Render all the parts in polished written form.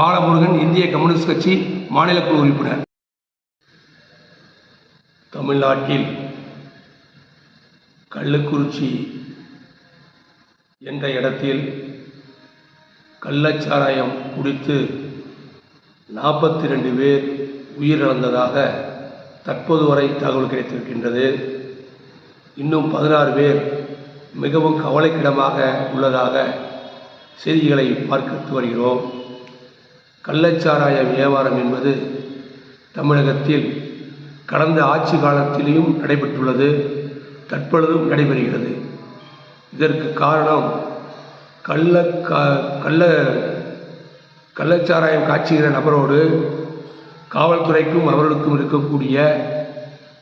பாலமுருகன், இந்திய கம்யூனிஸ்ட் கட்சி மாநில குழு உறுப்பினர். தமிழ்நாட்டில் கள்ளக்குறிச்சி என்ற இடத்தில் கள்ளச்சாராயம் குடித்து 42 பேர் உயிரிழந்ததாக தற்போது வரை தகவல் கிடைத்திருக்கின்றது. இன்னும் 16 பேர் மிகவும் கவலைக்கிடமாக உள்ளதாக செய்திகளை பார்த்து வருகிறோம். கள்ளச்சாராய வியாபாரம் என்பது தமிழகத்தில் கடந்த ஆட்சி காலத்திலேயும் நடைபெற்றுள்ளது, தற்பொழுதும் நடைபெறுகிறது. இதற்கு காரணம் கள்ளச்சாராயம் காய்ச்சுகிற நபரோடு காவல்துறைக்கும் அவர்களுக்கும் இருக்கக்கூடிய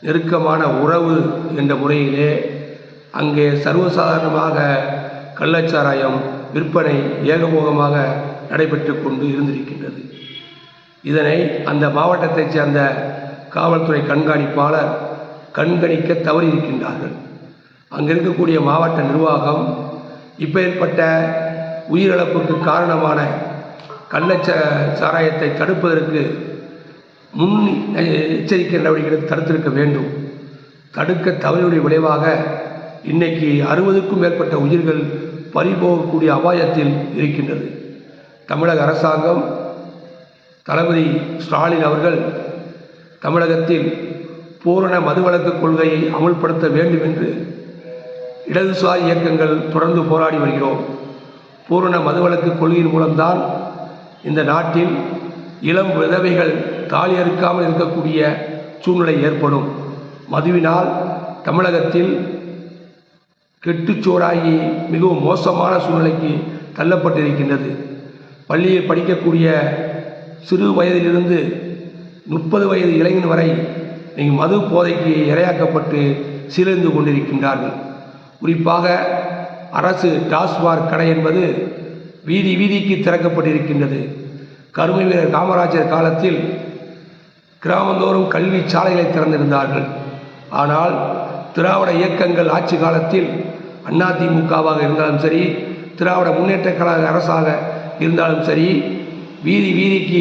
நெருக்கமான உறவு என்ற முறையிலே அங்கே சர்வசாதாரணமாக கள்ளச்சாராயம் விற்பனை ஏகபோகமாக நடைபெற்று கொண்டு இருந்திருக்கின்றது. இதனை அந்த மாவட்டத்தைச் சேர்ந்த காவல்துறை கண்காணிப்பாளர் கண்காணிக்க தவறியிருக்கின்றார்கள். அங்கே இருக்கக்கூடிய மாவட்ட நிர்வாகம் இப்பேற்பட்ட உயிரிழப்புக்கு காரணமான கள்ளச்சாராயத்தை தடுப்பதற்கு முன் எச்சரிக்கை நடவடிக்கைகளை தடுத்திருக்க வேண்டும். தடுக்க தவறியுடைய விளைவாக இன்னைக்கு 60க்கும் மேற்பட்ட உயிர்கள் பறிபோகக்கூடிய அபாயத்தில் இருக்கின்றது. தமிழக அரசாங்கம் தளபதி ஸ்டாலின் அவர்கள் தமிழகத்தில் பூரண மதுவிலக்கு கொள்கையை அமுல்படுத்த வேண்டும் என்று இடதுசாரி இயக்கங்கள் தொடர்ந்து போராடி வருகிறோம். பூரண மதுவிலக்கு கொள்கையின் மூலம்தான் இந்த நாட்டில் இளம் விதவைகள் தாலி அறுக்காமல் இருக்கக்கூடிய சூழ்நிலை ஏற்படும். மதுவினால் தமிழகத்தில் கெட்டுச்சோறாகி மிகவும் மோசமான சூழ்நிலைக்கு தள்ளப்பட்டிருக்கின்றது. பள்ளியில் படிக்கக்கூடிய சிறு வயதிலிருந்து 30 வயது இளைஞன் வரை நீங்கள் மது போதைக்கு இரையாக்கப்பட்டு சீரழிந்து கொண்டிருக்கின்றார்கள். குறிப்பாக அரசு டாஸ்மாக் கடை என்பது வீதி வீதிக்கு திறக்கப்பட்டிருக்கின்றது. கருமை வீரர் காமராஜர் காலத்தில் கிராமந்தோறும் கல்வி சாலைகளை திறந்திருந்தார்கள். ஆனால் திராவிட இயக்கங்கள் ஆட்சி காலத்தில் அதிமுகவாக இருந்தாலும் சரி, திராவிட முன்னேற்ற கழக அரசாக இருந்தாலும் சரி, வீதி வீதிக்கு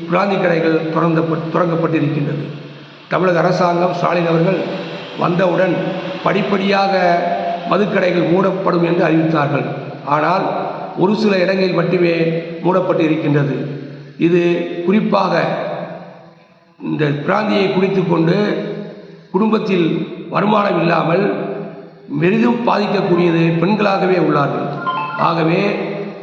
பிராந்தி கடைகள் தொடங்கப்பட்டிருக்கின்றது. தமிழக அரசாங்கம் ஸ்டாலின் அவர்கள் வந்தவுடன் படிப்படியாக மதுக்கடைகள் மூடப்படும் என்று அறிவித்தார்கள். ஆனால் ஒரு சில இடங்களில் மட்டுமே மூடப்பட்டு இருக்கின்றது. இது குறிப்பாக இந்த பிராந்தியை குடித்து கொண்டு குடும்பத்தில் வருமானம் இல்லாமல் பெரிதும் பாதிக்கக்கூடியது பெண்களாகவே உள்ளார்கள். ஆகவே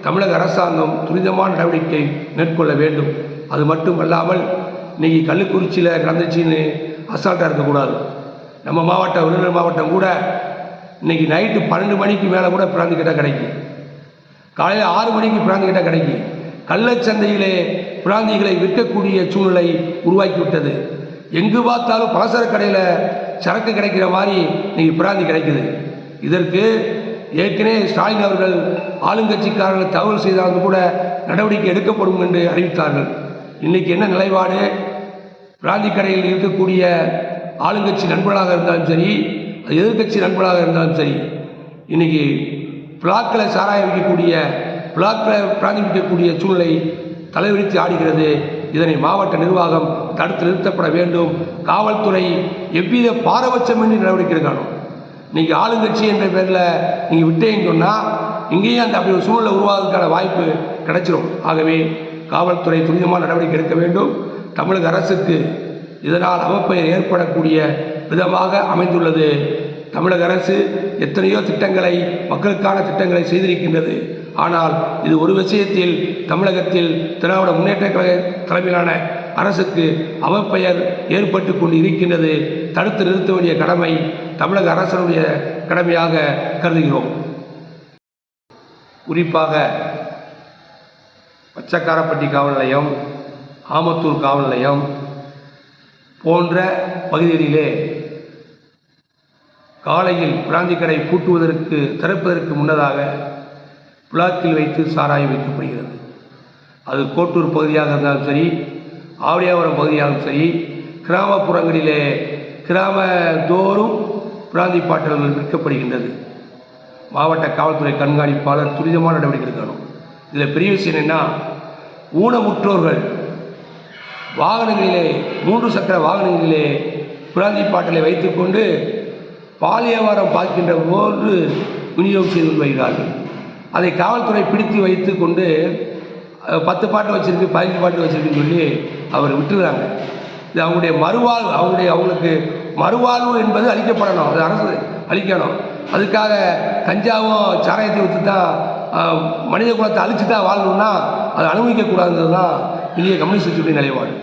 தமிழக அரசாங்கம் துரிதமான நடவடிக்கை மேற்கொள்ள வேண்டும். அது மட்டுமல்லாமல் இன்றைக்கி கள்ளக்குறிச்சியில் நடந்துச்சின்னு அசால்ட்டாக இருக்கக்கூடாது. நம்ம மாவட்டம், விருதுநகர் மாவட்டம் கூட இன்றைக்கி நைட்டு 12 மணிக்கு மேலே கூட பிராந்தி கிட்ட கிடைக்கும். காலையில் 6 மணிக்கு பிராந்தி கிட்ட கிடைக்கும். கள்ளச்சந்தையிலே பிராந்திகளை விற்கக்கூடிய சூழ்நிலை உருவாக்கிவிட்டது. எங்கு பார்த்தாலும் பலசரக்கு கடையில் சரக்கு கிடைக்கிற மாதிரி இன்றைக்கி பிராந்தி கிடைக்குது. இதற்கு ஏற்கனவே ஸ்டாலின் அவர்கள் ஆளுங்கட்சிக்காரர்கள் தகவல் செய்தாலும் கூட நடவடிக்கை எடுக்கப்படும் என்று அறிவித்தார்கள். இன்றைக்கி என்ன நிலைப்பாடு? பிராந்தி கடையில் இருக்கக்கூடிய ஆளுங்கட்சி நண்பர்களாக இருந்தாலும் சரி, எதிர்கட்சி நண்பர்களாக இருந்தாலும் சரி, இன்றைக்கி பிளாக்கில் சாராயம் விற்கக்கூடிய, பிளாக்கில் பிராந்தி விற்கக்கூடிய சூழ்நிலை தலைவிரித்து ஆடுகிறது. இதனை மாவட்ட நிர்வாகம் தடுத்து நிறுத்தப்பட வேண்டும். காவல்துறை எவ்வித பாரபட்சமின்றி நடவடிக்கை எடுக்கணும். இன்றைக்கி ஆளுங்கட்சி என்ற பேரில் நீங்கள் விட்டேன்னு சொன்னால் இங்கேயும் அந்த அப்படி ஒரு சூழ்நிலை உருவாவதற்கான வாய்ப்பு கிடைச்சிடும். ஆகவே காவல்துறை துரிதமான நடவடிக்கை எடுக்க வேண்டும். தமிழக அரசுக்கு இதனால் அவப்பெயர் ஏற்படக்கூடிய விதமாக அமைந்துள்ளது. தமிழக அரசு எத்தனையோ திட்டங்களை, மக்களுக்கான திட்டங்களை செய்திருக்கின்றது. ஆனால் இது ஒரு விஷயத்தில் தமிழகத்தில் திராவிட முன்னேற்ற கழக தலைமையிலான அரசுக்கு அவப்பெயர் ஏற்பட்டு கொண்டு இருக்கின்றது. தடுத்து நிறுத்த வேண்டிய கடமை தமிழக அரசனுடைய கடமையாக கருதுகிறோம். குறிப்பாக பச்சக்காரப்பட்டி காவல் நிலையம், ஆமத்தூர் காவல் நிலையம் போன்ற பகுதிகளிலே காலையில் பிராந்தி கடை பூட்டுவதற்கு திறப்பதற்கு முன்னதாக பிளாக்கில் வைத்து சாராயம் வைக்கப்படுகிறது. அது கோட்டூர் பகுதியாக இருந்தாலும் சரி, ஆவடியாபுரம் பகுதியாகவும் சரி, கிராமப்புறங்களிலே கிராமத்தோறும் பிராந்தி பாட்டில்கள் விற்கப்படுகின்றது. மாவட்ட காவல்துறை கண்காணிப்பாளர் துரிதமான நடவடிக்கை எடுக்கணும். இதில் பெரிய விஷயம் என்னென்னா, ஊனமுற்றோர்கள் வாகனங்களிலே 3 சக்கர வாகனங்களிலே பிராந்தி பாட்டலை வைத்துக்கொண்டு பால் வியாபாரம் பார்க்கின்ற போன்று விநியோகம் செய்து வருகிறார்கள். அதை காவல்துறை பிடித்து வைத்து கொண்டு 10 பாட்டு வச்சுருக்கு 15 பாட்டு வச்சுருக்குன்னு சொல்லி அவர் விட்டுறாங்க. இது அவங்களுடைய மறுவாழ்வு, அவங்களுக்கு மறுவாழ்வு என்பது அளிக்கப்படணும், அது அரசு அளிக்கணும். அதுக்காக கஞ்சாவும் சாராயத்தை விற்று தான் மனித குலத்தை அழிச்சு தான் வாழணும்னா அதை அனுமதிக்கக்கூடாதுன்றது தான் இந்திய கம்யூனிஸ்ட் கட்சியுடைய நிலைப்பாடு.